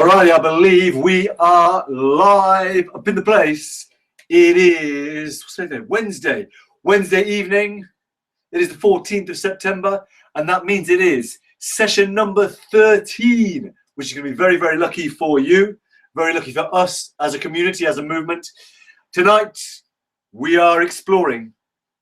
Alrighty, I believe we are live up in the place. It is Wednesday evening. It is the 14th of September, and that means it is session number 13, which is going to be very, very lucky for you, very lucky for us as a community, as a movement. Tonight, we are exploring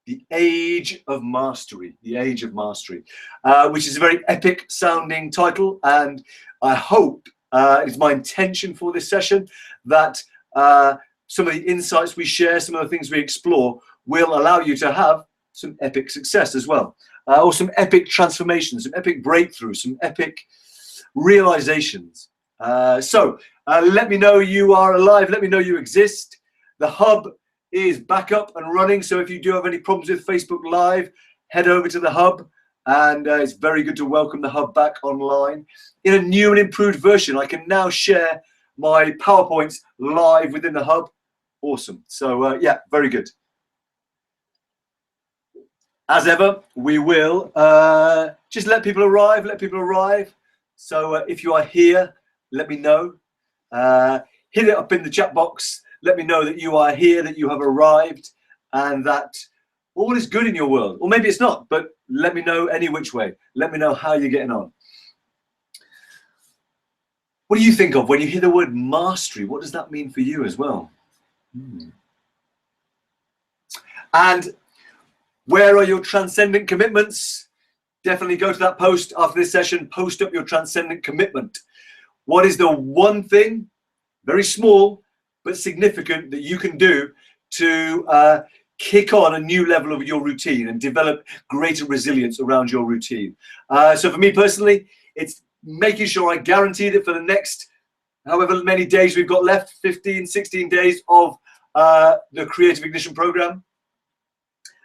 the Age of Mastery, which is a very epic sounding title, and I hope it's my intention for this session that some of the insights we share, some of the things we explore will allow you to have some epic success as well, or some epic transformations, some epic breakthroughs, some epic realizations. So let me know you are alive, let me know you exist. The hub is back up and running, so if you do have any problems with Facebook Live, head over to the hub, and it's very good to welcome the hub back online in a new and improved version. I can now share my PowerPoints live within the hub. Awesome. So yeah, very good. As ever, we will just let people arrive. So if you are here, let me know. Hit it up in the chat box. Let me know that you are here, that you have arrived, and that all is good in your world. Or maybe it's not, but let me know any which way. Let me know how you're getting on. What do you think of when you hear the word mastery? What does that mean for you as well? And where are your transcendent commitments? Definitely go to that post after this session. Post up your transcendent commitment. What is the one thing, very small but significant, that you can do to kick on a new level of your routine and develop greater resilience around your routine? So for me personally, it's making sure I guarantee that for the next however many days we've got left, 15, 16 days of the Creative Ignition program,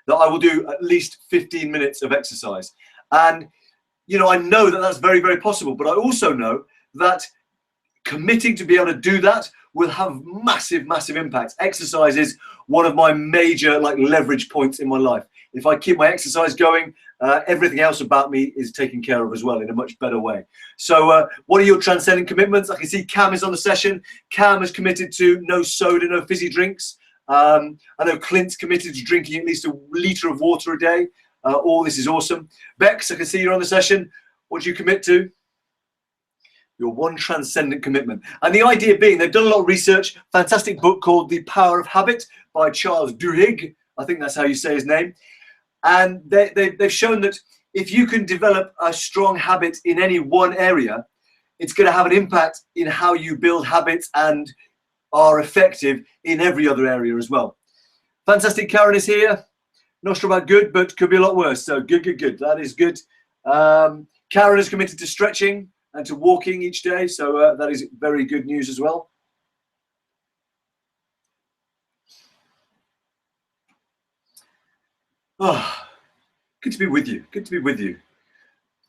that I will do at least 15 minutes of exercise. And, you know, I know that that's very, very possible, but I also know that committing to be able to do that will have massive, massive impact. Exercise is one of my major leverage points in my life. If I keep my exercise going, everything else about me is taken care of as well in a much better way. So what are your transcendent commitments? I can see Cam is on the session. Cam is committed to no soda, no fizzy drinks. I know Clint's committed to drinking at least 1 litre of water a day. All this is awesome. Bex, I can see you're on the session. What do you commit to? Your one transcendent commitment. And the idea being, they've done a lot of research, fantastic book called The Power of Habit by Charles Duhigg. I think that's how you say his name. And they've shown that if you can develop a strong habit in any one area, it's going to have an impact in how you build habits and are effective in every other area as well. Fantastic. Karen is here. Not sure about good, but could be a lot worse. So good. That is good. Karen is committed to stretching and to walking each day. So that is very good news as well. Oh, good to be with you. Good to be with you.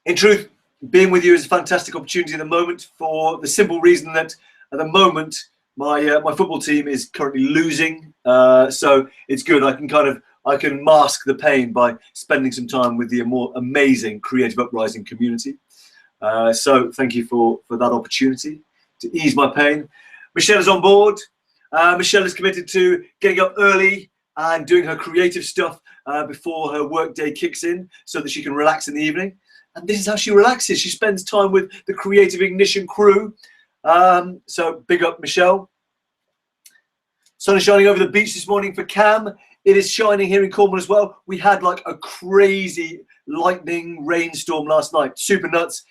In truth, being with you is a fantastic opportunity at the moment, for the simple reason that at the moment my football team is currently losing. So it's good. I can mask the pain by spending some time with the more amazing Creative Uprising community. So thank you for that opportunity to ease my pain. Michelle is on board. Michelle is committed to getting up early and doing her creative stuff before her work day kicks in, so that she can relax in the evening. And this is how she relaxes. She spends time with the Creative Ignition crew. So big up, Michelle. Sun is shining over the beach this morning for Cam. It is shining here in Cornwall as well. We had a crazy lightning rainstorm last night. Super nuts,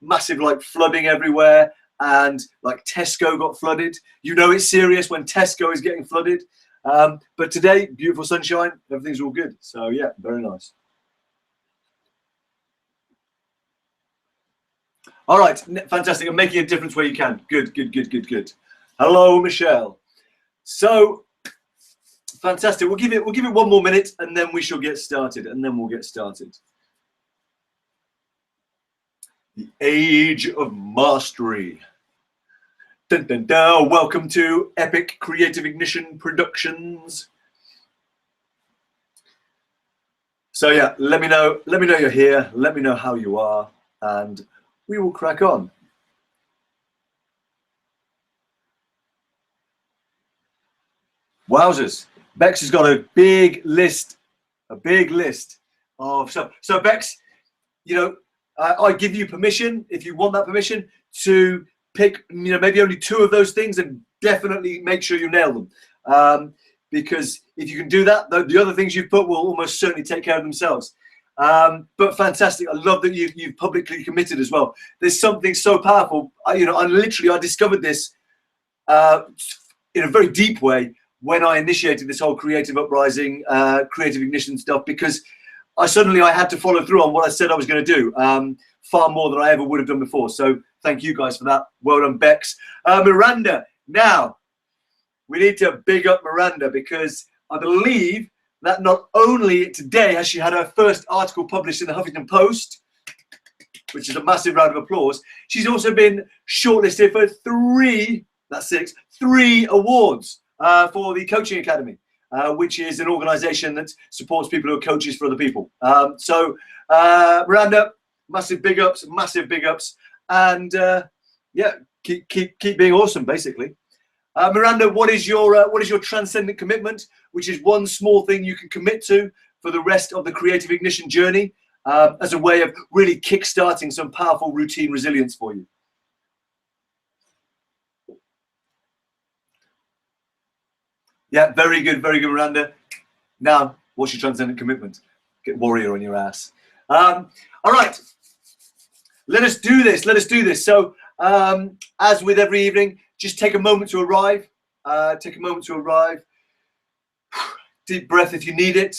massive flooding everywhere, and Tesco got flooded. You know it's serious when Tesco is getting flooded. But today, beautiful sunshine, everything's all good. So yeah, very nice. All right, fantastic. I'm making a difference where you can. Good. Hello, Michelle. So fantastic. We'll give it 1 more minute, and then we shall get started. The Age of Mastery. Dun, dun, dun. Welcome to Epic Creative Ignition Productions. So yeah, let me know you're here. Let me know how you are, and we will crack on. Wowzers. Bex has got a big list of stuff. So Bex, you know, I give you permission, if you want that permission, to pick, you know, maybe only 2 of those things and definitely make sure you nail them. Because if you can do that, the other things you've put will almost certainly take care of themselves. But fantastic. I love that you've publicly committed as well. There's something so powerful. I discovered this in a very deep way when I initiated this whole creative uprising, creative ignition stuff, because I had to follow through on what I said I was going to do, far more than I ever would have done before. So thank you guys for that. Well done, Bex. Miranda, now we need to big up Miranda, because I believe that not only today has she had her first article published in the Huffington Post, which is a massive round of applause, she's also been shortlisted for 3 awards for the Coaching Academy, which is an organization that supports people who are coaches for other people. So Miranda, massive big ups, and yeah, keep being awesome, basically. Miranda, what is your transcendent commitment, which is one small thing you can commit to for the rest of the creative ignition journey, as a way of really kick-starting some powerful routine resilience for you? Yeah, very good, Miranda. Now, what's your transcendent commitment? Get warrior on your ass. All right, let us do this. So, as with every evening, just take a moment to arrive. Deep breath if you need it.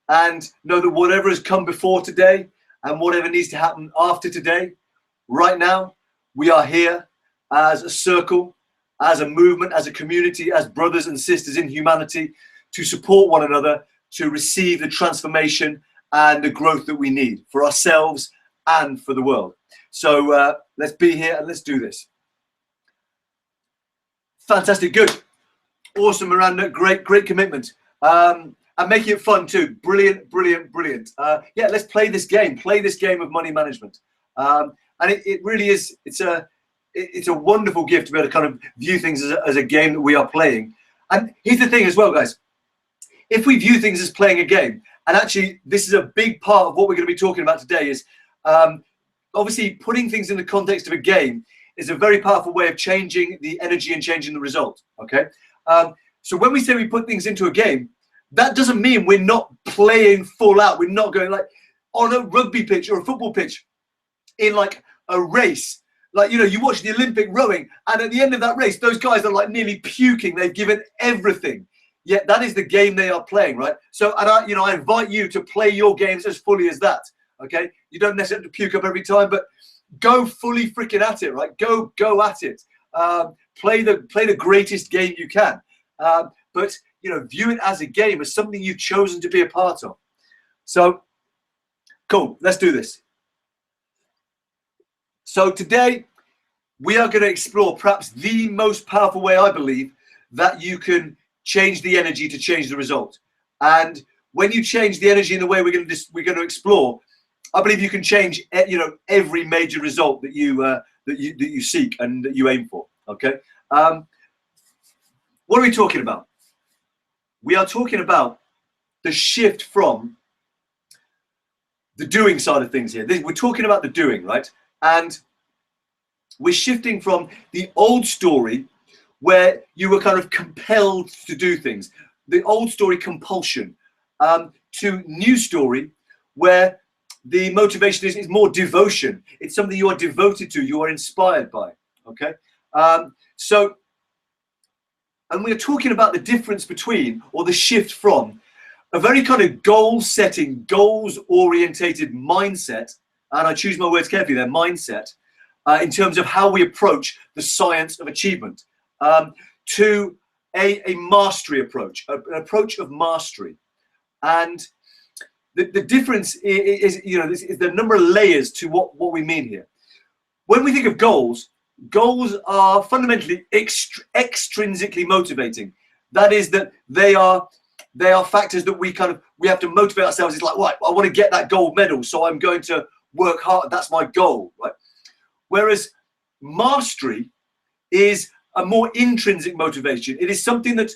And know that whatever has come before today and whatever needs to happen after today, right now, we are here as a circle, as a movement, as a community, as brothers and sisters in humanity, to support one another, to receive the transformation and the growth that we need for ourselves and for the world. So let's be here and let's do this. Fantastic, good, awesome, Miranda, great commitment, and making it fun too. Brilliant. Yeah, let's play this game of money management, and it really is. It's a wonderful gift to be able to kind of view things as a game that we are playing. And here's the thing as well, guys. If we view things as playing a game, and actually this is a big part of what we're going to be talking about today, is obviously putting things in the context of a game is a very powerful way of changing the energy and changing the result, okay? So when we say we put things into a game, that doesn't mean we're not playing full out. We're not going like on a rugby pitch or a football pitch in like a race. Like, you know, you watch the Olympic rowing, and at the end of that race, those guys are like nearly puking. They've given everything. Yet that is the game they are playing, right? So, and I invite you to play your games as fully as that, okay? You don't necessarily have to puke up every time, but go fully freaking at it, right? Go at it. Play the greatest game you can. But, you know, view it as a game, as something you've chosen to be a part of. So, cool. Let's do this. So today, we are going to explore perhaps the most powerful way, I believe, that you can change the energy to change the result. And when you change the energy in the way we're going to explore, I believe you can change, you know, every major result that you seek and that you aim for. Okay. What are we talking about? We are talking about the shift from the doing side of things here. We're talking about the doing, right? And we're shifting from the old story where you were kind of compelled to do things, the old story compulsion, to new story where the motivation is more devotion. It's something you are devoted to, you are inspired by, okay? And we're talking about the difference between, or the shift from, a very kind of goal-setting, goals-orientated mindset, and I choose my words carefully there, mindset, in terms of how we approach the science of achievement, to a mastery approach, an approach of mastery. And the difference is, you know, is the number of layers to what we mean here. When we think of goals, goals are fundamentally extrinsically motivating. That is, that they are factors that we have to motivate ourselves. It's like, right, I want to get that gold medal, so I'm going to work hard. That's my goal, right? Whereas mastery is a more intrinsic motivation. It is something that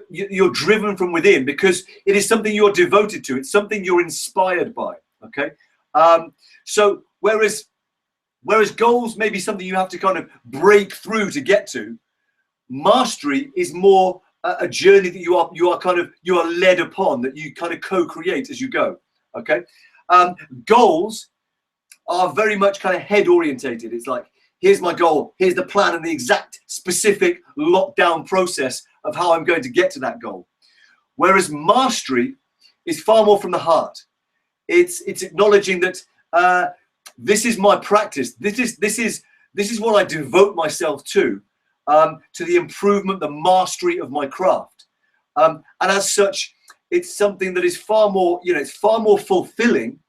you're driven from within, because it is something you're devoted to. It's something you're inspired by. Okay. So whereas goals may be something you have to kind of break through to get to, mastery is more a journey that you are led upon, that you kind of co-create as you go. Okay. Goals are very much kind of head orientated. It's like, here's my goal, here's the plan and the exact specific lockdown process of how I'm going to get to that goal. Whereas mastery is far more from the heart. It's acknowledging that this is my practice. This is what I devote myself to the improvement, the mastery of my craft. And as such, it's something that is far more, it's far more fulfilling,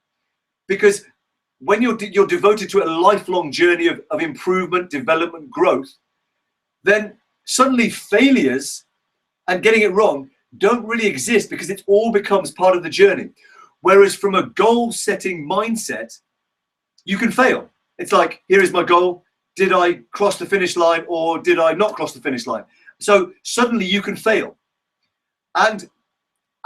because when you're devoted to a lifelong journey of improvement, development, growth, then suddenly failures and getting it wrong don't really exist, because it all becomes part of the journey. Whereas from a goal setting mindset, you can fail. It's like, here is my goal. Did I cross the finish line or did I not cross the finish line? So suddenly you can fail. And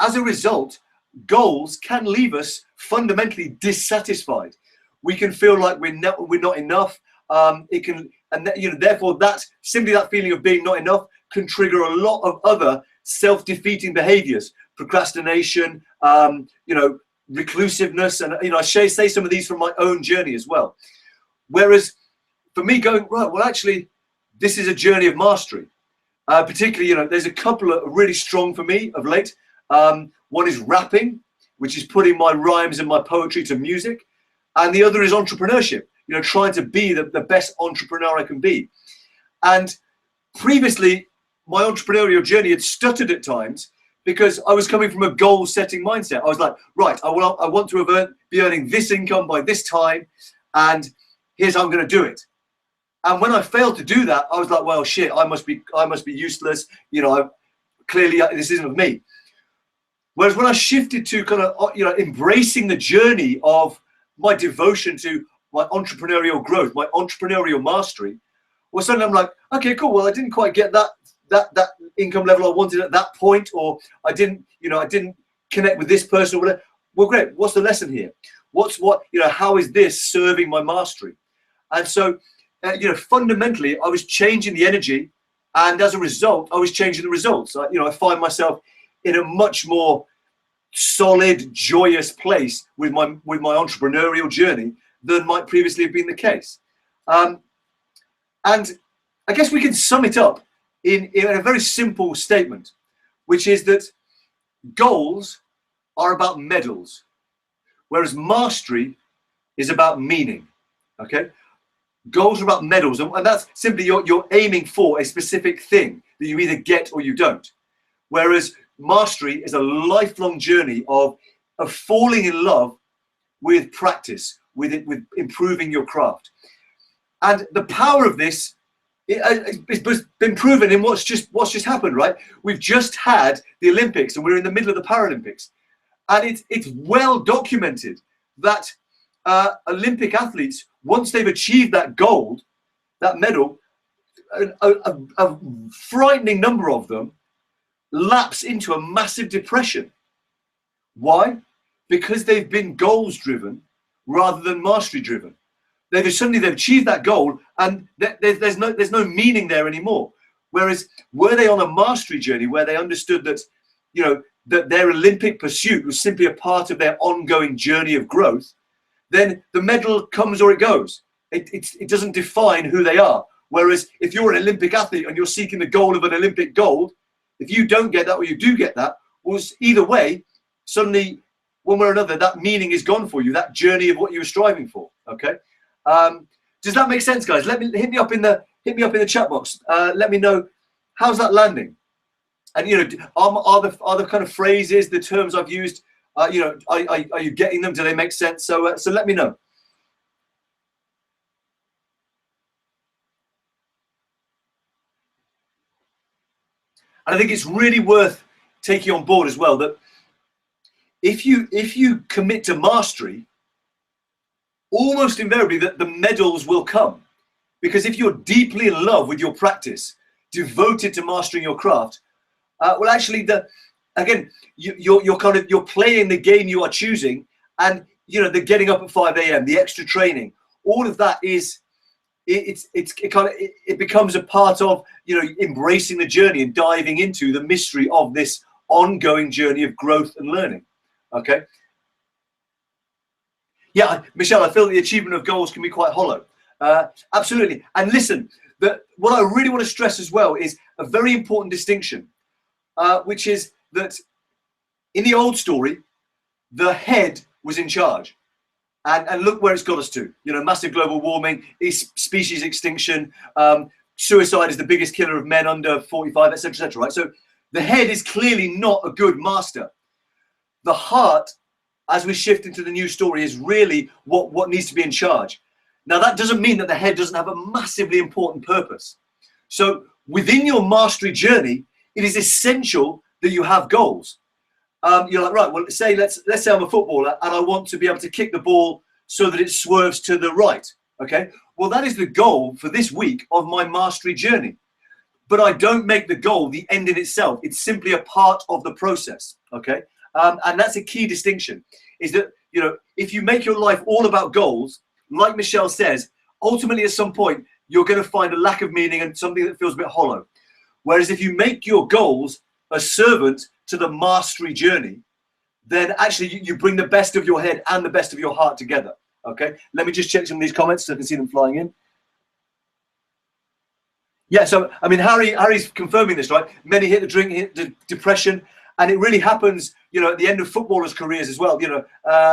as a result, goals can leave us fundamentally dissatisfied. We can feel like we're not enough. Therefore simply that feeling of being not enough can trigger a lot of other self-defeating behaviors, procrastination, reclusiveness. And, I say some of these from my own journey as well. Whereas for me, going, right, well, actually, this is a journey of mastery. Particularly, there's a couple that are really strong for me of late. One is rapping, which is putting my rhymes and my poetry to music. And the other is entrepreneurship, trying to be the best entrepreneur I can be. And previously, my entrepreneurial journey had stuttered at times because I was coming from a goal-setting mindset. I was like, right, I want to be earning this income by this time, and here's how I'm going to do it. And when I failed to do that, I was like, well, shit, I must be useless. Clearly this isn't of me. Whereas when I shifted to kind of, embracing the journey of my devotion to my entrepreneurial growth, my entrepreneurial mastery, well, suddenly I'm like, okay, cool. Well, I didn't quite get that income level I wanted at that point, or I didn't connect with this person or whatever. Well, great. What's the lesson here? How is this serving my mastery? And so, fundamentally, I was changing the energy, and as a result, I was changing the results. I find myself in a much more solid, joyous place with my entrepreneurial journey than might previously have been the case. And I guess we can sum it up in a very simple statement, which is that goals are about medals, whereas mastery is about meaning. Okay, goals are about medals, and that's simply you're aiming for a specific thing that you either get or you don't. Whereas mastery is a lifelong journey of falling in love with practice, with improving your craft. And the power of this it's been proven in what's just happened, right? We've just had the Olympics, and we're in the middle of the Paralympics, and it's well documented that Olympic athletes, once they've achieved that gold, that medal, a frightening number of them lapse into a massive depression. Why? Because they've been goals driven rather than mastery driven. They've achieved that goal, and there's no meaning there anymore. Whereas were they on a mastery journey where they understood that that their Olympic pursuit was simply a part of their ongoing journey of growth, then the medal comes or it goes. It doesn't define who they are. Whereas if you're an Olympic athlete and you're seeking the goal of an Olympic gold, if you don't get that or you do get that, well, either way, suddenly one way or another, that meaning is gone for you, that journey of what you were striving for. Okay. Does that make sense, guys? Hit me up in the chat box. Let me know, how's that landing? And are the kind of phrases, the terms I've used, are you getting them? Do they make sense? So let me know. And I think it's really worth taking on board as well that if you commit to mastery, almost invariably that the medals will come. Because if you're deeply in love with your practice, devoted to mastering your craft, well, actually, you're playing the game you are choosing, and the getting up at 5 a.m., the extra training, all of that is it becomes a part of embracing the journey and diving into the mystery of this ongoing journey of growth and learning. Okay. Yeah, Michelle, I feel the achievement of goals can be quite hollow. Absolutely. And listen, what I really want to stress as well is a very important distinction, which is that in the old story, the head was in charge. And look where it's got us to. Massive global warming, species extinction, suicide is the biggest killer of men under 45, etc., etc. Right? So the head is clearly not a good master. The heart, as we shift into the new story, is really what needs to be in charge. Now, that doesn't mean that the head doesn't have a massively important purpose. So within your mastery journey, it is essential that you have goals. You're like, right, well, let's say I'm a footballer and I want to be able to kick the ball so that it swerves to the right. Okay, well, that is the goal for this week of my mastery journey. But I don't make the goal the end in itself. It's simply a part of the process. Okay, and that's a key distinction, is that if you make your life all about goals, like Michelle says, ultimately at some point you're going to find a lack of meaning and something that feels a bit hollow. Whereas if you make your goals a servant to the mastery journey, then actually you bring the best of your head and the best of your heart together. Okay, let me just check some of these comments so I can see them flying in. Yeah, so I mean, Harry's confirming this, right? Many hit the drink, hit the depression, and it really happens, at the end of footballers' careers as well.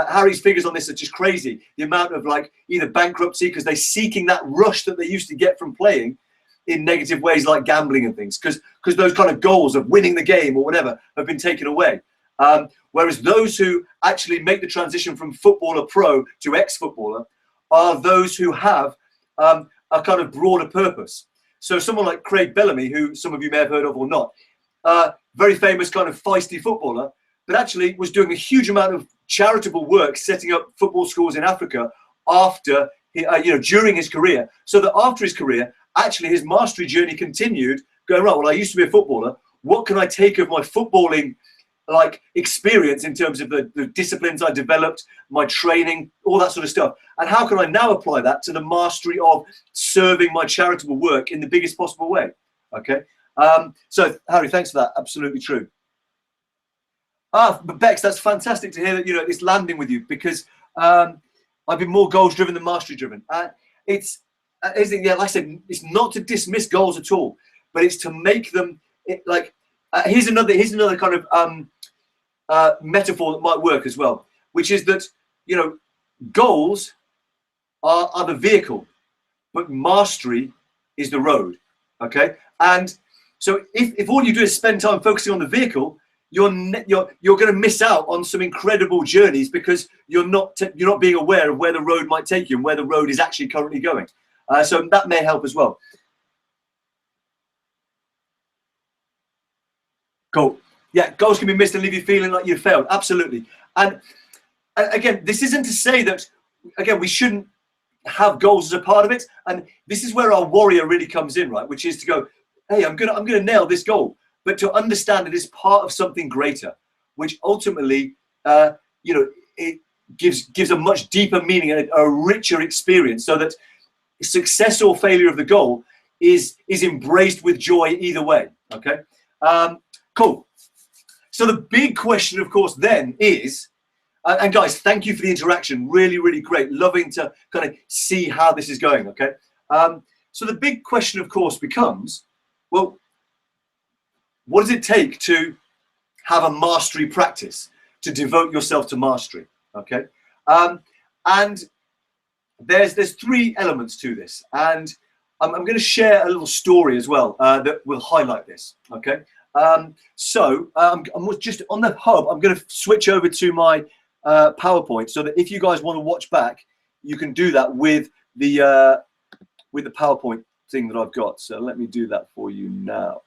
Harry's figures on this are just crazy. The amount of either bankruptcy because they're seeking that rush that they used to get from playing in negative ways, like gambling and things, because those kind of goals of winning the game or whatever have been taken away. Whereas those who actually make the transition from footballer pro to ex-footballer are those who have a kind of broader purpose. So someone like Craig Bellamy, who some of you may have heard of or not, very famous kind of feisty footballer, but actually was doing a huge amount of charitable work, setting up football schools in Africa after, during his career. So that after his career, actually his mastery journey continued, going, right, well, I used to be a footballer. What can I take of my footballing experience in terms of the disciplines I developed, my training, all that sort of stuff, and how can I now apply that to the mastery of serving my charitable work in the biggest possible way? Okay, so Harry, thanks for that. Absolutely true. But Bex, that's fantastic to hear that it's landing with you, because I've been more goals driven than mastery driven. It's like I said, it's not to dismiss goals at all, but it's to make them here's another kind of metaphor that might work as well, which is that goals are the vehicle, but mastery is the road. Okay, and so if all you do is spend time focusing on the vehicle, you're going to miss out on some incredible journeys, because you're not being aware of where the road might take you and where the road is actually currently going. So that may help as well. Cool. Yeah, goals can be missed and leave you feeling like you failed. Absolutely. And again, this isn't to say that, again, we shouldn't have goals as a part of it. And this is where our warrior really comes in, right? Which is to go, hey, I'm gonna nail this goal, but to understand it is part of something greater, which ultimately, it gives a much deeper meaning and a richer experience, so that success or failure of the goal is embraced with joy either way. Okay. Cool. So the big question, of course, then is, and guys, thank you for the interaction. Really, really great. Loving to kind of see how this is going. Okay. So the big question, of course, becomes, well, what does it take to have a mastery practice, to devote yourself to mastery? Okay. And there's three elements to this, and I'm going to share a little story as well that will highlight this. Okay. So I'm just on the hub. I'm going to switch over to my PowerPoint, so that if you guys want to watch back, you can do that with the PowerPoint thing that I've got. So let me do that for you now.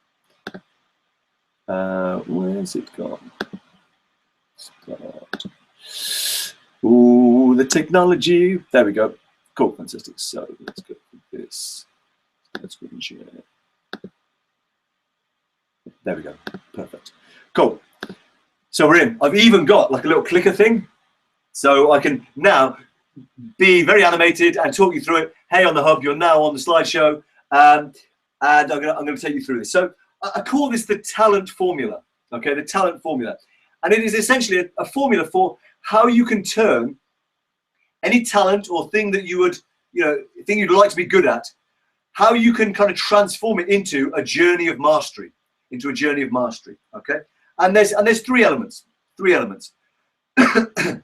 Where's it gone? Start. Ooh, the technology. There we go. Cool, fantastic. So let's go with this. Let's go and share it. There we go. Perfect. Cool. So we're in. I've even got like a little clicker thing, so I can now be very animated and talk you through it. Hey, on the hub, you're now on the slideshow, and I'm going to take you through this. So I call this the talent formula. Okay, the talent formula, and it is essentially a formula for how you can turn any talent or thing that you would, thing you'd like to be good at, how you can kind of transform it into a journey of mastery, okay? And there's three elements. The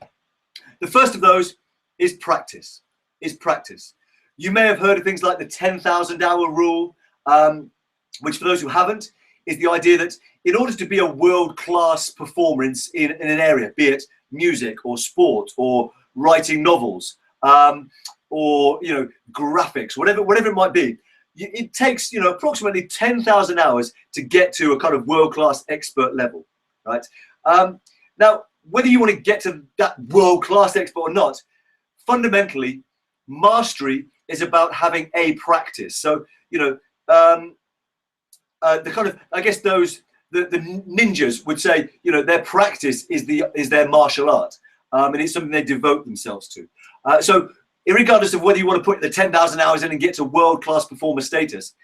first of those is practice. You may have heard of things like the 10,000 hour rule, which for those who haven't, is the idea that in order to be a world-class performer in an area, be it music or sport or writing novels, or graphics, whatever it might be, it takes approximately 10,000 hours to get to a kind of world-class expert level, right? Now, whether you want to get to that world-class expert or not, fundamentally, mastery is about having a practice. So the kind of, I guess the ninjas would say, their practice is their martial art. And it's something they devote themselves to. So regardless of whether you want to put the 10,000 hours in and get to world-class performer status,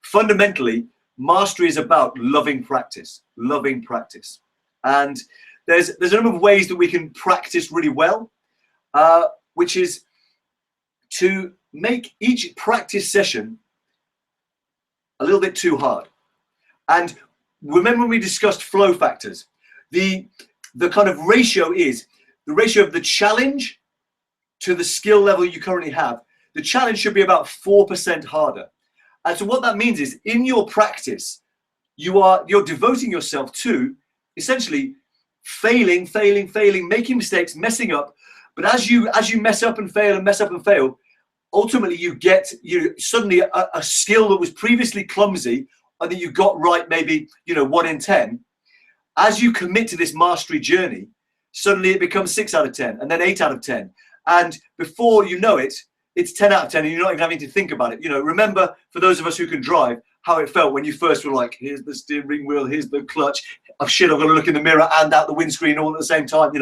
fundamentally, mastery is about loving practice. And there's a number of ways that we can practice really well, which is to make each practice session a little bit too hard. And remember when we discussed flow factors, the kind of ratio is the ratio of the challenge to the skill level you currently have. The challenge should be about 4% harder. And so what that means is in your practice, you're devoting yourself to essentially failing, making mistakes, messing up. But as you mess up and fail, ultimately you get suddenly a skill that was previously clumsy and that you got right maybe 1 in 10. As you commit to this mastery journey, suddenly it becomes 6 out of 10 and then 8 out of 10. And before you know it, it's 10 out of 10 and you're not even having to think about it. Remember, for those of us who can drive, how it felt when you first were like, here's the steering wheel, here's the clutch. Oh shit, I've got to look in the mirror and out the windscreen all at the same time.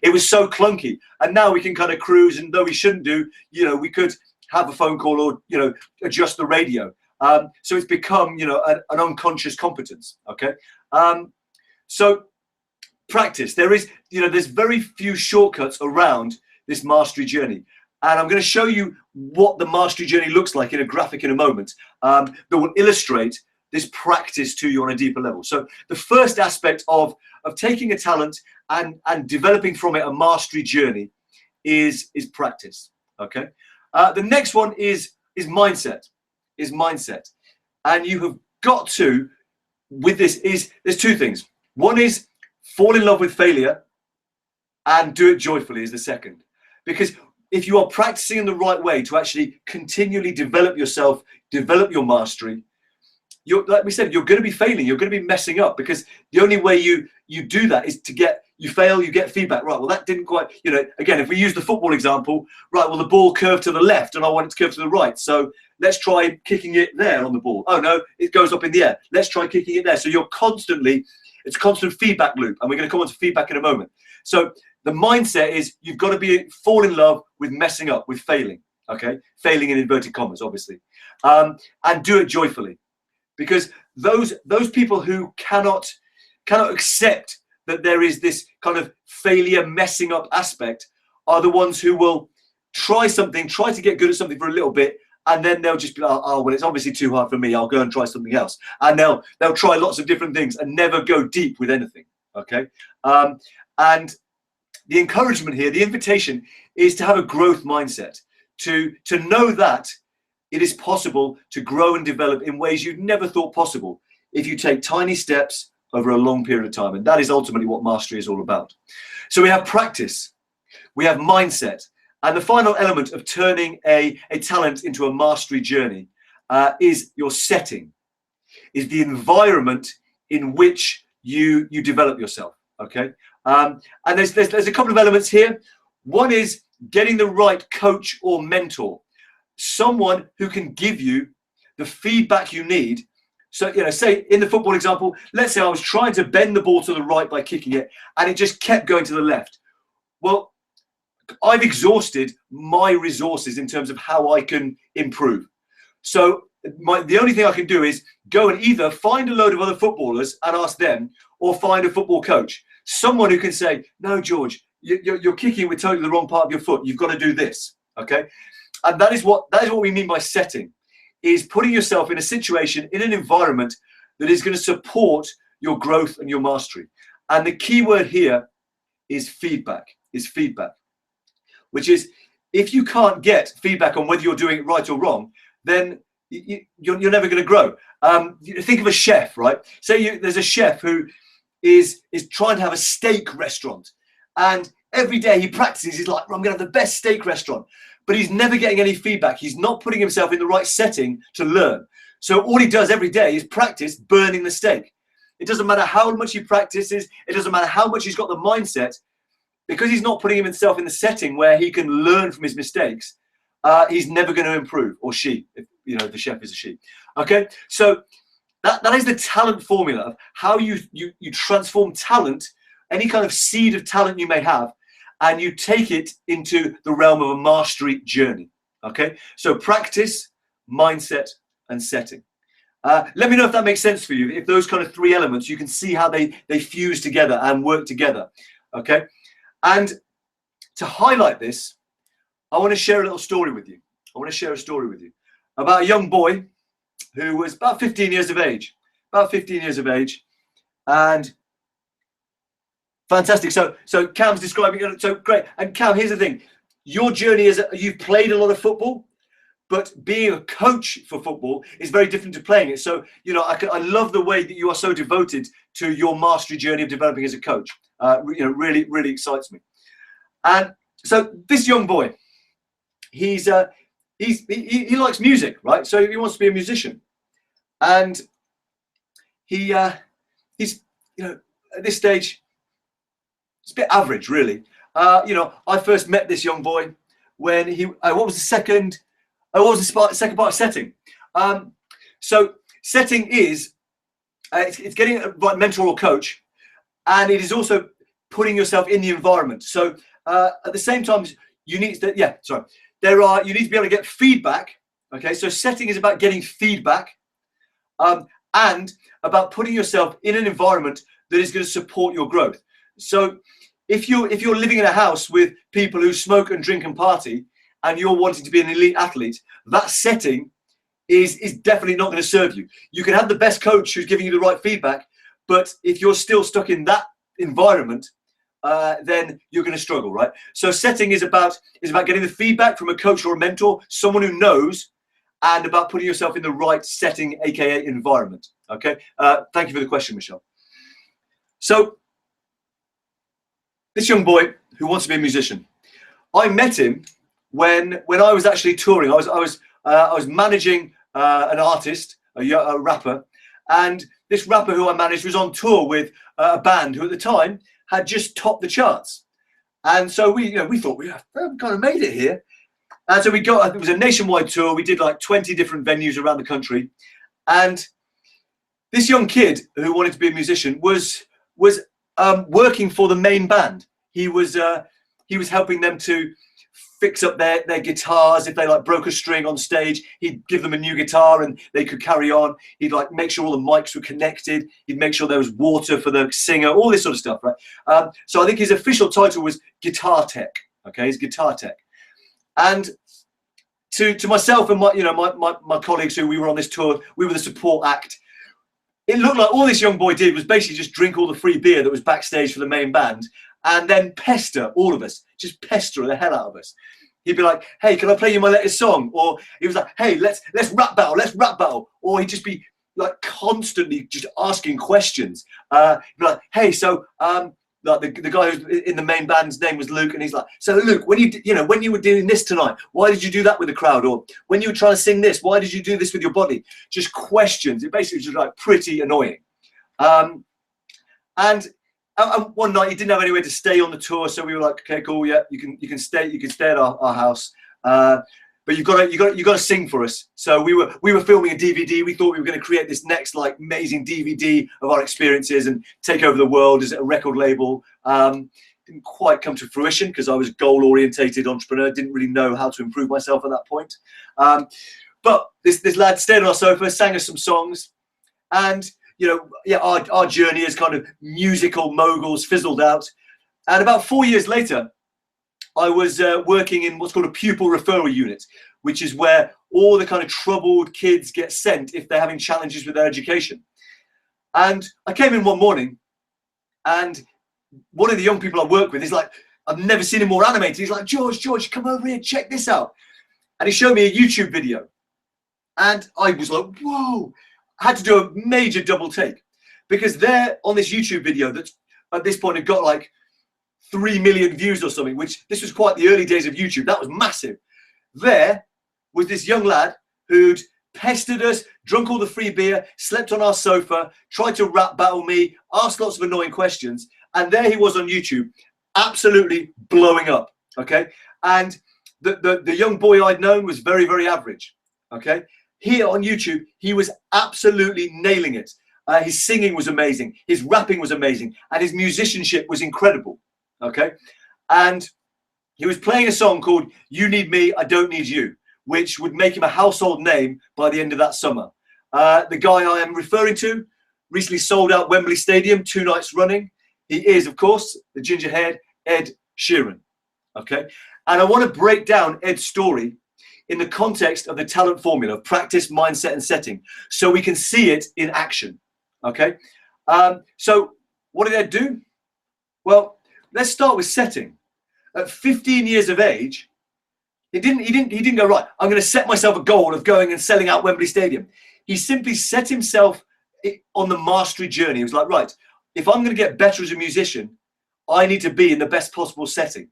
It was so clunky. And now we can kind of cruise, and though we shouldn't do, we could have a phone call or, adjust the radio. So it's become, an unconscious competence, okay? So practice. There's very few shortcuts around this mastery journey. And I'm going to show you what the mastery journey looks like in a graphic in a moment that will illustrate this practice to you on a deeper level. So the first aspect of taking a talent and developing from it a mastery journey is practice, okay? The next one is mindset. And you have got to, with this, there's two things. One is fall in love with failure and do it joyfully is the second. Because if you are practicing in the right way to actually continually develop yourself, develop your mastery, like we said, you're going to be failing, you're going to be messing up, because the only way you do that is you fail, you get feedback. Right, well, that didn't quite, again, if we use the football example, right, well, the ball curved to the left and I want it to curve to the right. So let's try kicking it there on the ball. Oh, no, it goes up in the air. Let's try kicking it there. So it's a constant feedback loop. And we're going to come on to feedback in a moment. So the mindset is you've got to fall in love with messing up, with failing, okay? Failing in inverted commas, obviously. And do it joyfully. Because those people who cannot accept that there is this kind of failure, messing up aspect are the ones who will try to get good at something for a little bit, and then they'll just be like, oh, well, it's obviously too hard for me, I'll go and try something else. And they'll try lots of different things and never go deep with anything, okay? And the encouragement here, the invitation, is to have a growth mindset, to know that it is possible to grow and develop in ways you'd never thought possible if you take tiny steps over a long period of time. And that is ultimately what mastery is all about. So we have practice, we have mindset, and the final element of turning a talent into a mastery journey is your setting, is the environment in which you develop yourself, okay? And there's a couple of elements here. One is getting the right coach or mentor, someone who can give you the feedback you need So, say in the football example, let's say I was trying to bend the ball to the right by kicking it, and it just kept going to the left. Well, I've exhausted my resources in terms of how I can improve. So the only thing I can do is go and either find a load of other footballers and ask them, or find a football coach, someone who can say, no, George, you're kicking with totally the wrong part of your foot. You've got to do this. Okay. And that is what we mean by setting, is putting yourself in a situation, in an environment that is going to support your growth and your mastery. And the key word here is feedback, which is, if you can't get feedback on whether you're doing it right or wrong, then you're never going to grow. Think of a chef, right? Say there's a chef who is trying to have a steak restaurant, and every day he practices. He's like, I'm going to have the best steak restaurant, but he's never getting any feedback. He's not putting himself in the right setting to learn. So all he does every day is practice burning the steak. It doesn't matter how much he practices. It doesn't matter how much he's got the mindset, because he's not putting himself in the setting where he can learn from his mistakes. He's never going to improve, or she, if the chef is a she. Okay, so that is the talent formula of how you transform talent, any kind of seed of talent you may have, and you take it into the realm of a mastery journey. Okay, so practice, mindset, and setting. Let me know if that makes sense for you. If those kind of three elements, you can see how they fuse together and work together. Okay, and to highlight this, I want to share a little story with you. I want to share a story with you about a young boy who was about 15 years of age. And fantastic. So Cam's describing it. So great. And Cam, here's the thing. Your journey is, you've played a lot of football, but being a coach for football is very different to playing it. So, I love the way that you are so devoted to your mastery journey of developing as a coach. Really, really excites me. And so this young boy, he likes music, right? So he wants to be a musician, and he's at this stage, it's a bit average, really. I first met this young boy when what was the second part of setting? So setting is it's getting a right mentor or coach, and it is also putting yourself in the environment. So at the same time, you need to, you need to be able to get feedback. Okay, so setting is about getting feedback, and about putting yourself in an environment that is going to support your growth. So if you're living in a house with people who smoke and drink and party, and you're wanting to be an elite athlete, that setting is definitely not going to serve you. You can have the best coach who's giving you the right feedback, but if you're still stuck in that environment, then you're going to struggle, right? So setting is about getting the feedback from a coach or a mentor, someone who knows, and about putting yourself in the right setting, aka environment. Okay. Thank you for the question, Michelle. So this young boy who wants to be a musician, I met him when I was actually touring. I was managing an artist, a rapper, and this rapper who I managed was on tour with a band who at the time had just topped the charts. And so we thought we kind of made it here. And so it was a nationwide tour. We did like 20 different venues around the country. And this young kid who wanted to be a musician was working for the main band. He was helping them to fix up their guitars. If they broke a string on stage, he'd give them a new guitar and they could carry on. He'd make sure all the mics were connected. He'd make sure there was water for the singer, all this sort of stuff, right? So I think his official title was guitar tech. Okay, he's guitar tech. And to myself and my colleagues who we were on this tour, we were the support act. It looked like all this young boy did was basically just drink all the free beer that was backstage for the main band, and then pester all of us, just pester the hell out of us. He'd be like, hey, can I play you my latest song? Or he was like, hey, let's rap battle. Or he'd just be constantly just asking questions. He'd be like, hey, so the guy who's in the main band's name was Luke, and he's like, so Luke, when you were doing this tonight, why did you do that with the crowd? Or when you were trying to sing this, why did you do this with your body? Just questions. It basically was just pretty annoying. And one night he didn't have anywhere to stay on the tour, so we were like, okay, cool, yeah, you can stay at our house. But but you got to sing for us. So we were filming a DVD. We thought we were going to create this next like amazing DVD of our experiences and take over the world as a record label. Didn't quite come to fruition because I was a goal-orientated entrepreneur. Didn't really know how to improve myself at that point. But this lad stayed on our sofa, sang us some songs, and our journey as kind of musical moguls fizzled out. And about 4 years later, I was working in what's called a pupil referral unit, which is where all the kind of troubled kids get sent if they're having challenges with their education. And I came in one morning, and one of the young people I work with is like, I've never seen him more animated. He's like, George, come over here, check this out. And he showed me a YouTube video. And I was like, whoa. I had to do a major double take, because there on this YouTube video that at this point had got like 3 million views or something, which this was quite the early days of YouTube. That was massive. There was this young lad who'd pestered us, drunk all the free beer, slept on our sofa, tried to rap battle me, asked lots of annoying questions. And there he was on YouTube, absolutely blowing up, okay? And the young boy I'd known was very, very average, okay? Here on YouTube, he was absolutely nailing it. His singing was amazing, his rapping was amazing, and his musicianship was incredible, okay? And he was playing a song called You Need Me, I Don't Need You, which would make him a household name by the end of that summer. The guy I am referring to recently sold out Wembley Stadium 2 nights running. He is, of course, the ginger-haired Ed Sheeran, okay? And I want to break down Ed's story in the context of the talent formula of practice, mindset, and setting, so we can see it in action, okay? So what did Ed do? Well, let's start with setting. At 15 years of age, he didn't go, right, I'm going to set myself a goal of going and selling out Wembley Stadium. He simply set himself on the mastery journey. He was like, right, if I'm going to get better as a musician, I need to be in the best possible setting.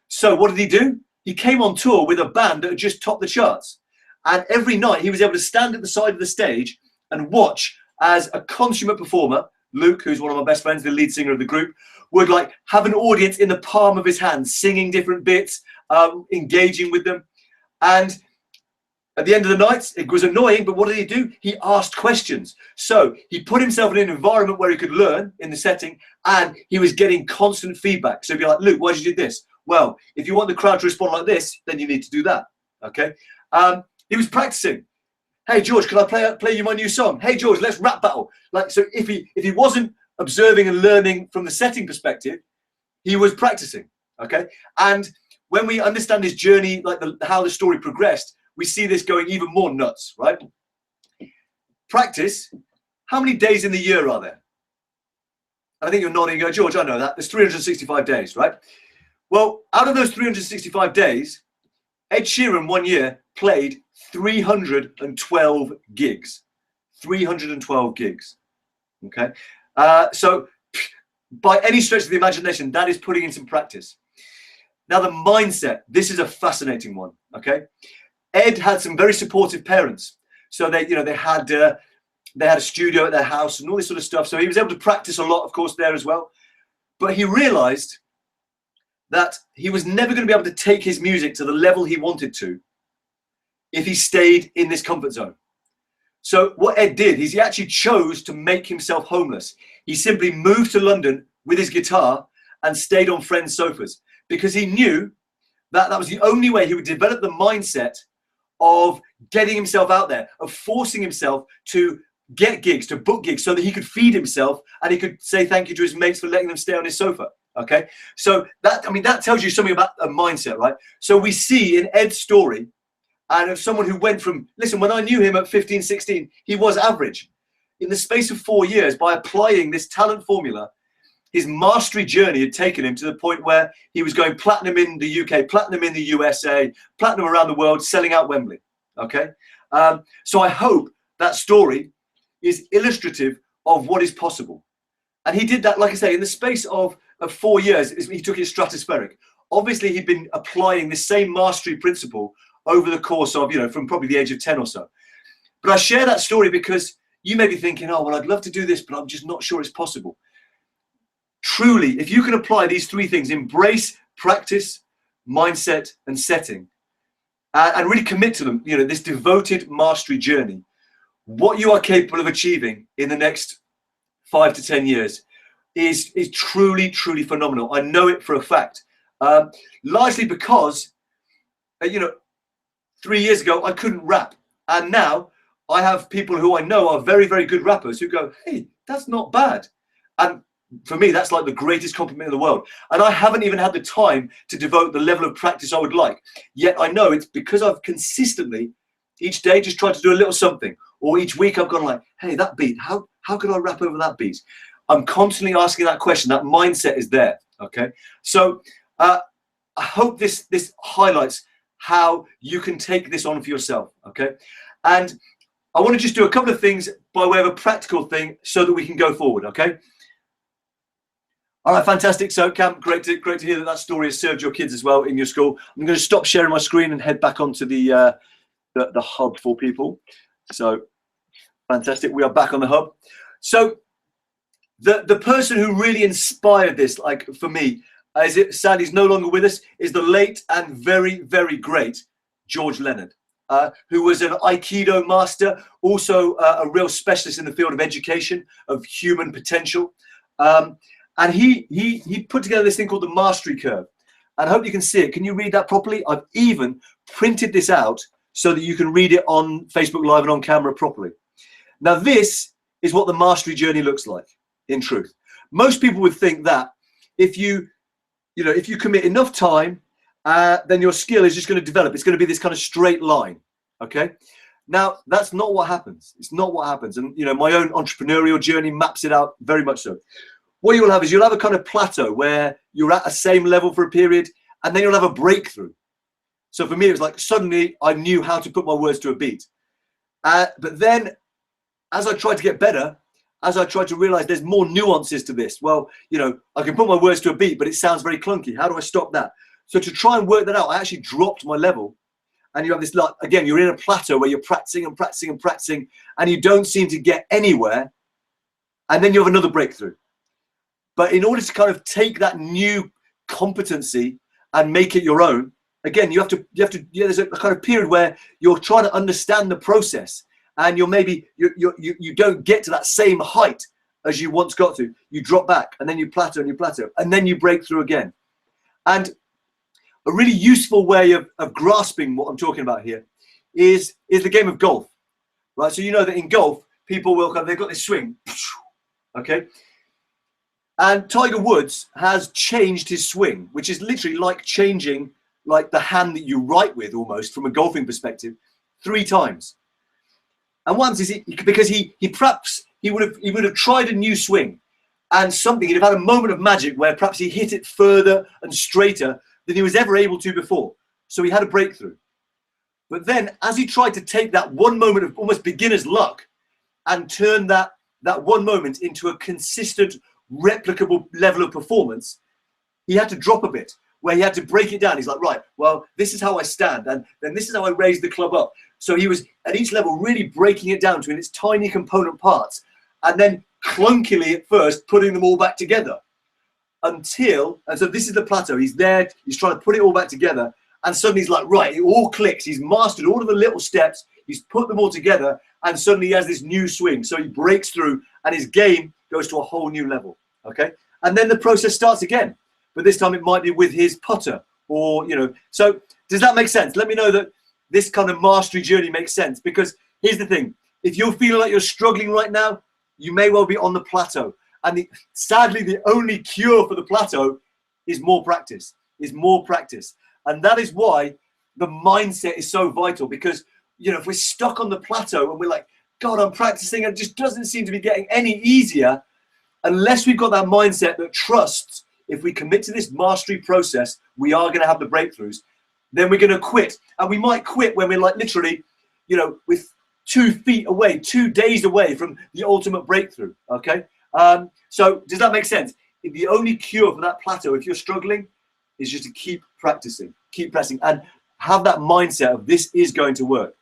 So what did he do? He came on tour with a band that had just topped the charts. And every night he was able to stand at the side of the stage and watch as a consummate performer, Luke, who's one of my best friends, the lead singer of the group, would like have an audience in the palm of his hand, singing different bits, engaging with them. And at the end of the night, it was annoying, but what did he do? He asked questions. So he put himself in an environment where he could learn in the setting, and he was getting constant feedback. So he'd be like, Luke, why did you do this? Well, if you want the crowd to respond like this, then you need to do that, okay? He was practicing. Hey, George, can I play you my new song? Hey, George, let's rap battle. Like, so if he wasn't observing and learning from the setting perspective, he was practicing, okay? And when we understand his journey, like how the story progressed, we see this going even more nuts, right? Practice. How many days in the year are there? I think you're nodding and go, George, I know that. There's 365 days, right? Well, out of those 365 days, Ed Sheeran 1 year played 312 gigs. 312 gigs, okay? So by any stretch of the imagination, that is putting in some practice. Now the mindset, this is a fascinating one, okay? Ed had some very supportive parents. So they had a studio at their house and all this sort of stuff. So he was able to practice a lot, of course, there as well. But he realized that he was never going to be able to take his music to the level he wanted to if he stayed in this comfort zone. So what Ed did is he actually chose to make himself homeless. He simply moved to London with his guitar and stayed on friends' sofas, because he knew that that was the only way he would develop the mindset of getting himself out there, of forcing himself to get gigs, to book gigs, so that he could feed himself and he could say thank you to his mates for letting them stay on his sofa. Okay, so that tells you something about a mindset, right? So we see in Ed's story, and of someone who went from, listen, when I knew him at 15, 16, he was average. In the space of 4 years, by applying this talent formula, his mastery journey had taken him to the point where he was going platinum in the UK, platinum in the USA, platinum around the world, selling out Wembley, okay? So I hope that story is illustrative of what is possible. And he did that, like I say, in the space of 4 years, he took it stratospheric. Obviously, he'd been applying the same mastery principle over the course of, from probably the age of 10 or so. But I share that story because you may be thinking, oh, well, I'd love to do this, but I'm just not sure it's possible. Truly, if you can apply these 3 things, embrace practice, mindset, and setting, and really commit to them, this devoted mastery journey, what you are capable of achieving in the next 5 to 10 years is truly, truly phenomenal. I know it for a fact, largely because, 3 years ago, I couldn't rap. And now I have people who I know are very, very good rappers who go, hey, that's not bad. And for me, that's like the greatest compliment in the world. And I haven't even had the time to devote the level of practice I would like. Yet I know it's because I've consistently, each day, just tried to do a little something. Or each week I've gone like, hey, that beat, how could I rap over that beat? I'm constantly asking that question. That mindset is there, okay? So I hope this highlights how you can take this on for yourself, okay? And I want to just do a couple of things by way of a practical thing so that we can go forward, okay? All right, fantastic. So, Cam, great to hear that story has served your kids as well in your school. I'm going to stop sharing my screen and head back onto the hub for people. So, fantastic. We are back on the hub. So, the person who really inspired this, like for me, sadly is no longer with us, is the late and very, very great George Leonard, who was an Aikido master, also a real specialist in the field of education, of human potential. And he put together this thing called the mastery curve. And I hope you can see it. Can you read that properly? I've even printed this out so that you can read it on Facebook Live and on camera properly. Now, this is what the mastery journey looks like, in truth. Most people would think that if you commit enough time, then your skill is just going to develop. It's going to be this kind of straight line, okay? Now, that's not what happens. It's not what happens. And, my own entrepreneurial journey maps it out very much so. What you'll have is you'll have a kind of plateau where you're at the same level for a period, and then you'll have a breakthrough. So for me, it was like suddenly I knew how to put my words to a beat. But then as I tried to get better, as I tried to realize there's more nuances to this. Well, I can put my words to a beat, but it sounds very clunky. How do I stop that? So to try and work that out, I actually dropped my level. And you have this, again, you're in a plateau where you're practicing and practicing and practicing, and you don't seem to get anywhere. And then you have another breakthrough. But in order to kind of take that new competency and make it your own, again, there's a kind of period where you're trying to understand the process, and you don't get to that same height as you once got to. You drop back, and then you plateau, and then you break through again. And a really useful way of grasping what I'm talking about here is the game of golf, right? So you know that in golf, people they've got this swing, okay? And Tiger Woods has changed his swing, which is literally like changing like the hand that you write with almost from a golfing perspective 3 times. And once is because he perhaps he would have tried a new swing, and he'd have had a moment of magic where perhaps he hit it further and straighter than he was ever able to before. So he had a breakthrough. But then as he tried to take that one moment of almost beginner's luck and turn that one moment into a consistent, replicable level of performance, he had to drop a bit, where he had to break it down. He's like, right, well, this is how I stand, and then this is how I raise the club up. So he was at each level really breaking it down to its tiny component parts, and then clunkily at first putting them all back together and so this is the plateau. He's there, he's trying to put it all back together, and suddenly he's like, right, it all clicks. He's mastered all of the little steps, he's put them all together, and suddenly he has this new swing. So he breaks through, and his game goes to a whole new level, okay? And then the process starts again, but this time it might be with his putter, or, so does that make sense? Let me know that this kind of mastery journey makes sense, because here's the thing. If you're feeling like you're struggling right now, you may well be on the plateau. And sadly, the only cure for the plateau is more practice, And that is why the mindset is so vital, because, if we're stuck on the plateau and we're like, God, I'm practicing, and it just doesn't seem to be getting any easier, unless we've got that mindset that trusts if we commit to this mastery process, we are going to have the breakthroughs, then we're going to quit. And we might quit when we're like literally, with 2 feet away, 2 days away from the ultimate breakthrough, okay? So does that make sense? The only cure for that plateau, if you're struggling, is just to keep practicing, and have that mindset of this is going to work.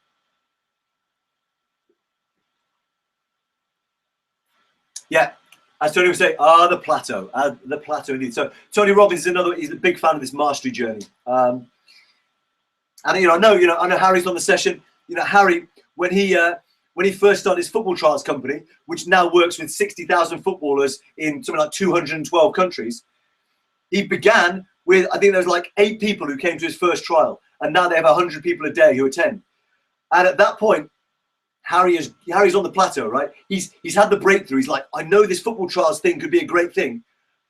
Yeah, as Tony would say, the plateau indeed. So Tony Robbins is he's a big fan of this mastery journey. And I know Harry's on the session. Harry, when he first started his football trials company, which now works with 60,000 footballers in something like 212 countries, he began with, I think there was like 8 people who came to his first trial, and now they have 100 people a day who attend. And at that point, Harry's on the plateau, right? He's had the breakthrough. He's like, I know this football trials thing could be a great thing,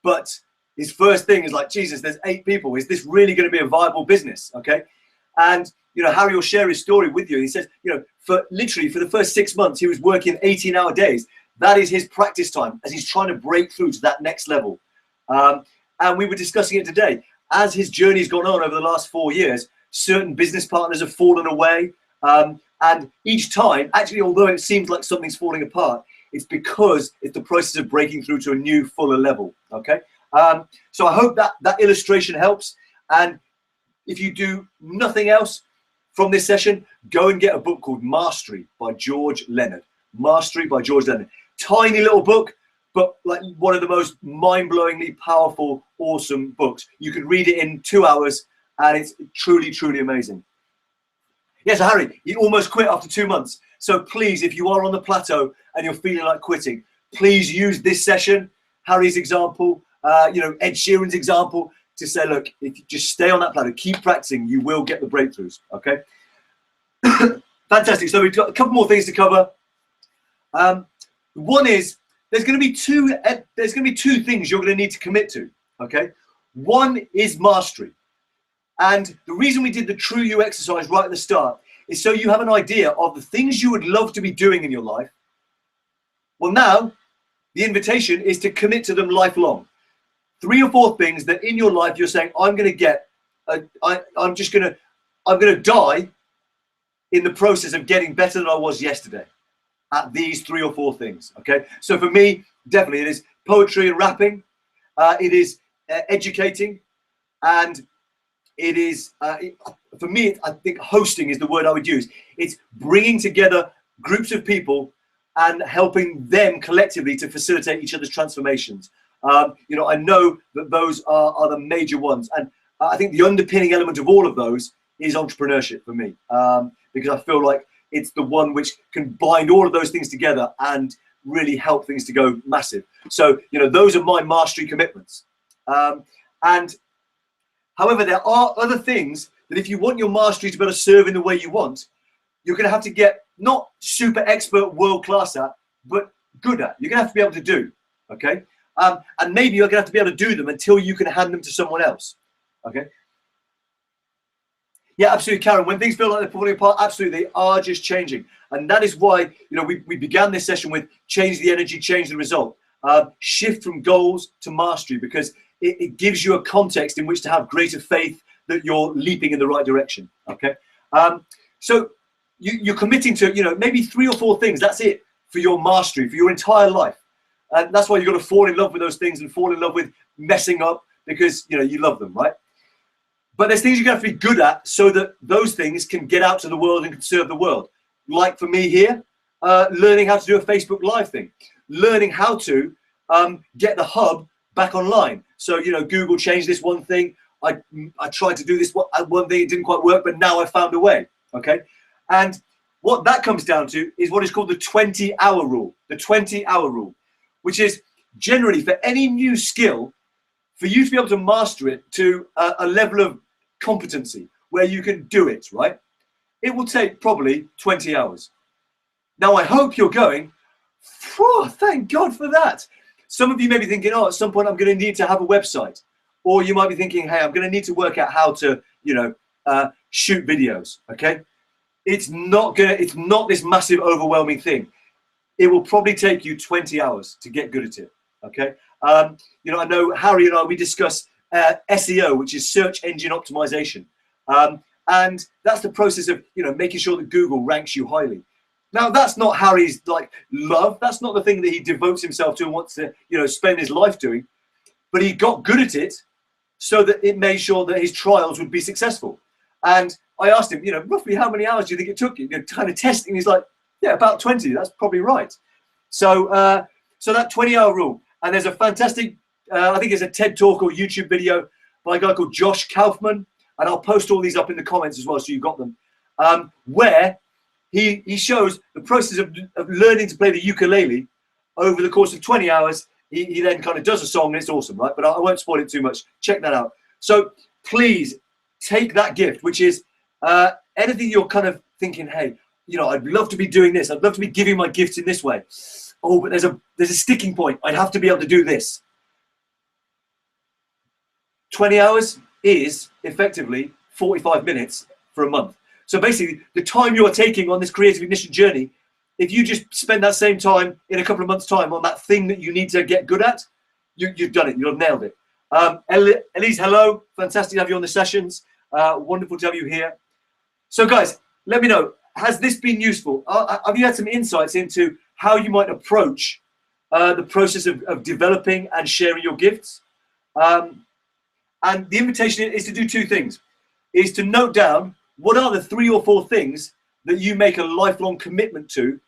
but his first thing is like, Jesus, there's 8 people. Is this really going to be a viable business? Okay. And, Harry will share his story with you. He says, for the first 6 months, he was working 18-hour days. That is his practice time as he's trying to break through to that next level. And we were discussing it today. As his journey's gone on over the last 4 years, certain business partners have fallen away. And each time, actually, although it seems like something's falling apart, it's because it's the process of breaking through to a new, fuller level. Okay. So I hope that illustration helps. And if you do nothing else from this session, go and get a book called Mastery by George Leonard. Mastery by George Leonard. Tiny little book, but like one of the most mind-blowingly powerful, awesome books. You can read it in 2 hours, and it's truly, truly amazing. Yes, Harry, he almost quit after 2 months. So please, if you are on the plateau and you're feeling like quitting, please use this session, Harry's example, Ed Sheeran's example, to say, look, if you just stay on that plateau, keep practicing, you will get the breakthroughs. Okay. Fantastic. So we've got a couple more things to cover. One is there's going to be two things you're going to need to commit to. Okay. One is mastery. And the reason we did the True You exercise right at the start is so you have an idea of the things you would love to be doing in your life. Well, now the invitation is to commit to them lifelong. 3 or 4 things that in your life you're saying, I'm going to die in the process of getting better than I was yesterday at these 3 or 4 things. Okay. So for me, definitely it is poetry and rapping. It is educating, and it is, for me, I think hosting is the word I would use. It's bringing together groups of people and helping them collectively to facilitate each other's transformations. I know that those are the major ones. And I think the underpinning element of all of those is entrepreneurship for me, because I feel like it's the one which can bind all of those things together and really help things to go massive. So, those are my mastery commitments. And however, there are other things that if you want your mastery to be able to serve in the way you want, you're going to have to get not super expert world class at, but good at. You're going to have to be able to do. Okay. And maybe you're going to have to be able to do them until you can hand them to someone else. Okay. Yeah, absolutely, Karen. When things feel like they're falling apart, absolutely, they are just changing. And that is why, we began this session with change the energy, change the result. Shift from goals to mastery, because it gives you a context in which to have greater faith that you're leaping in the right direction. Okay. So you're committing to, maybe 3 or 4 things. That's it for your mastery, for your entire life. And that's why you've got to fall in love with those things and fall in love with messing up, because, you love them, right? But there's things you're going to have to be good at so that those things can get out to the world and can serve the world. Like for me here, learning how to do a Facebook Live thing, learning how to get the hub back online. So, Google changed this one thing. I tried to do this one thing, it didn't quite work, but now I found a way. Okay. And what that comes down to is what is called the 20-hour rule. The 20-hour rule, which is generally for any new skill, for you to be able to master it to a level of competency where you can do it, right? It will take probably 20 hours. Now, I hope you're going, thank God for that. Some of you may be thinking, at some point I'm going to need to have a website. Or you might be thinking, hey, I'm going to need to work out how to, shoot videos, okay? It's not this massive, overwhelming thing. It will probably take you 20 hours to get good at it, okay? I know Harry and I, we discuss SEO, which is search engine optimization. And that's the process of, making sure that Google ranks you highly. Now, that's not Harry's love. That's not the thing that he devotes himself to and wants to, spend his life doing. But he got good at it so that it made sure that his trials would be successful. And I asked him, roughly how many hours do you think it took you? Kind of testing. He's like, yeah, about 20. That's probably right. So that 20-hour rule. And there's a fantastic, I think it's a TED Talk or YouTube video by a guy called Josh Kaufman. and I'll post all these up in the comments as well, so you've got them, where he shows the process of learning to play the ukulele over the course of 20 hours. He then kind of does a song, and it's awesome, right? But I won't spoil it too much. Check that out. So please take that gift, which is anything you're kind of thinking, hey, you know, I'd love to be doing this. I'd love to be giving my gifts in this way. Oh, but there's a sticking point. I'd have to be able to do this. 20 hours is effectively 45 minutes for a month. So basically, the time you're taking on this creative ignition journey, if you just spend that same time in a couple of months' time on that thing that you need to get good at, you've done it. You've nailed it. Elise, hello. Fantastic to have you on the sessions. Wonderful to have you here. So guys, let me know, has this been useful? Have you had some insights into how you might approach the process of developing and sharing your gifts? And the invitation is to do two things, is to note down what are the 3 or 4 things that you make a lifelong commitment to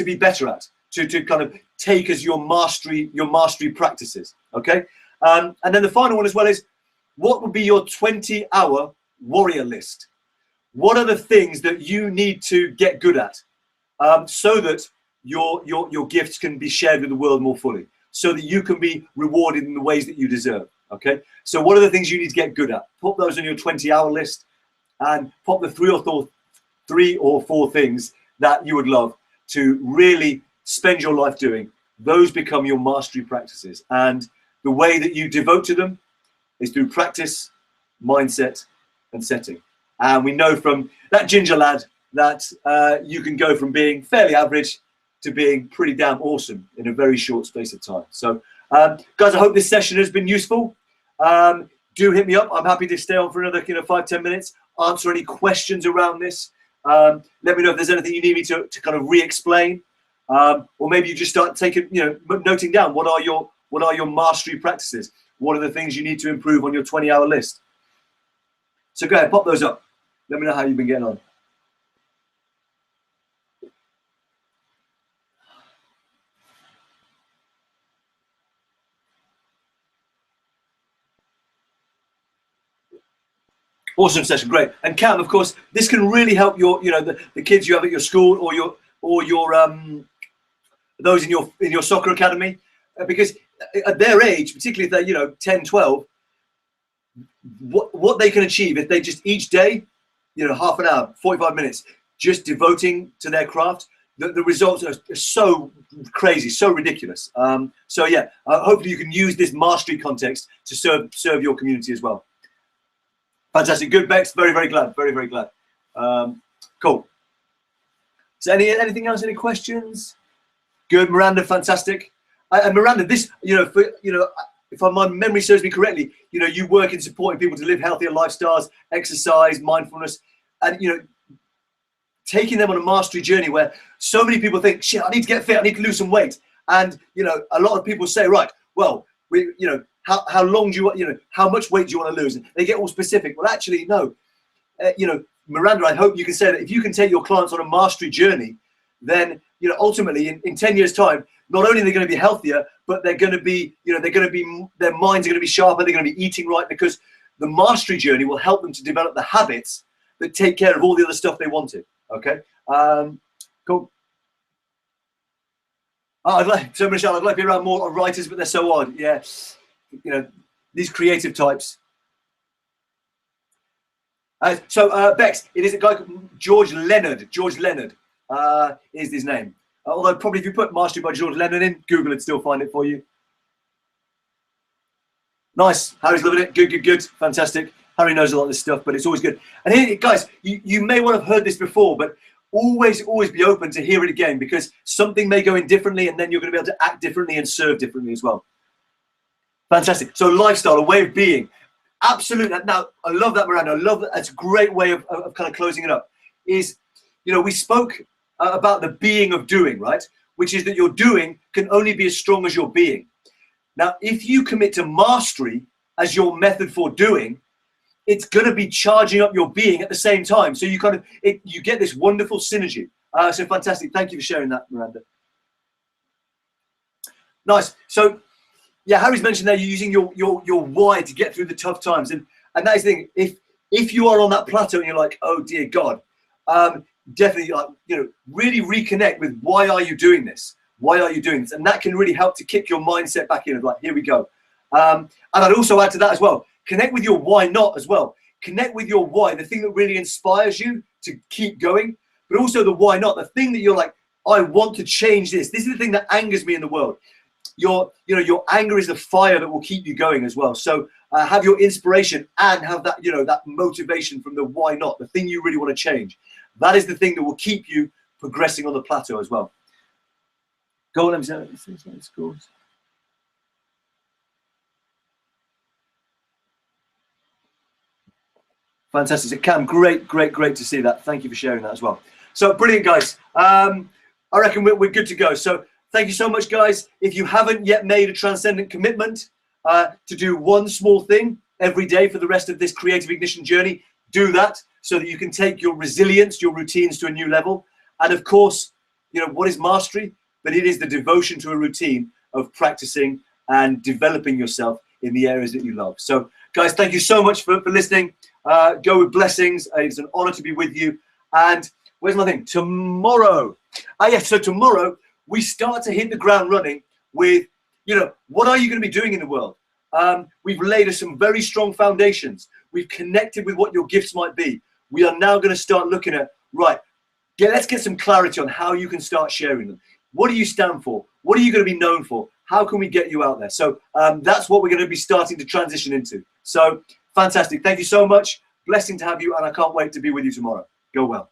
be better at, to kind of take as your mastery practices, okay? And then the final one as well is, what would be your 20-hour warrior list? What are the things that you need to get good at so that your gifts can be shared with the world more fully, so that you can be rewarded in the ways that you deserve, okay? So what are the things you need to get good at? Put those on your 20-hour list, and pop the 3 or 4 things that you would love to really spend your life doing. Those become your mastery practices. And the way that you devote to them is through practice, mindset, and setting. And we know from that ginger lad that you can go from being fairly average to being pretty damn awesome in a very short space of time. So guys, I hope this session has been useful. Do hit me up. I'm happy to stay on for another 5-10 minutes, answer any questions around this. Let me know if there's anything you need me to kind of re-explain, or maybe you just start taking, noting down what are your mastery practices. What are the things you need to improve on your 20-hour list? So go ahead, pop those up. Let me know how you've been getting on. Awesome session, great. And Cam, of course, this can really help your, the kids you have at your school, or your those in your soccer academy, because at their age, particularly if they're 10, 12, what they can achieve if they just each day, half an hour, 45 minutes, just devoting to their craft, the results are so crazy, so ridiculous. So yeah, hopefully you can use this mastery context to serve your community as well. Fantastic, good, Bex. Very, very glad. Very, very glad. Cool. So anything else? Any questions? Good, Miranda. Fantastic. And Miranda, this, if my memory serves me correctly, you work in supporting people to live healthier lifestyles, exercise, mindfulness, and taking them on a mastery journey where so many people think, shit, I need to get fit, I need to lose some weight, and a lot of people say, right, well, how long do you how much weight do you want to lose? And they get all specific. Well, actually, no. Miranda, I hope you can say that if you can take your clients on a mastery journey, then ultimately in 10 years' time, not only are they going to be healthier, but they're going to be, their minds are going to be sharper. They're going to be eating right, because the mastery journey will help them to develop the habits that take care of all the other stuff they wanted. Okay, cool. Oh, so Michelle, I'd like to be around more writers, but they're so odd. Yeah. These creative types. So Bex, it is a guy called George Leonard. George Leonard is his name. Although probably if you put Mastery by George Leonard in Google, it'd still find it for you. Nice. Harry's loving it. Good, good, good. Fantastic. Harry knows a lot of this stuff, but it's always good. And here, guys, you may well have heard this before, but always be open to hear it again, because something may go in differently, and then you're going to be able to act differently and serve differently as well. Fantastic. So lifestyle, a way of being. Absolutely. Now, I love that, Miranda. I love that. That's a great way of kind of closing it up. Is, we spoke about the being of doing, right? Which is that your doing can only be as strong as your being. Now, if you commit to mastery as your method for doing, it's going to be charging up your being at the same time. So you you get this wonderful synergy. So fantastic. Thank you for sharing that, Miranda. Nice. So, yeah, Harry's mentioned there you're using your why to get through the tough times, and that is the thing. if you are on that plateau and you're like, oh dear God, definitely, really reconnect with why are you doing this? Why are you doing this? And that can really help to kick your mindset back in of like, here we go. And I'd also add to that as well, connect with your why not as well. Connect with your why, the thing that really inspires you to keep going, but also the why not, the thing that you're like, I want to change this. This is the thing that angers me in the world. Your anger is the fire that will keep you going as well. So have your inspiration and have that, that motivation from the why not, the thing you really want to change. That is the thing that will keep you progressing on the plateau as well. Go on, let me see. Fantastic. Cam, great to see that. Thank you for sharing that as well. So brilliant, guys. I reckon we're good to go. So thank you so much, guys. If you haven't yet made a transcendent commitment to do one small thing every day for the rest of this creative ignition journey, do that so that you can take your resilience, your routines to a new level. And of course, what is mastery? But it is the devotion to a routine of practicing and developing yourself in the areas that you love. So guys, thank you so much for listening. Go with blessings. It's an honor to be with you. And where's my thing? Tomorrow. Yes, so tomorrow we start to hit the ground running with, what are you going to be doing in the world? We've laid some very strong foundations. We've connected with what your gifts might be. We are now going to start looking at, right, let's get some clarity on how you can start sharing them. What do you stand for? What are you going to be known for? How can we get you out there? So that's what we're going to be starting to transition into. So fantastic. Thank you so much. Blessing to have you. And I can't wait to be with you tomorrow. Go well.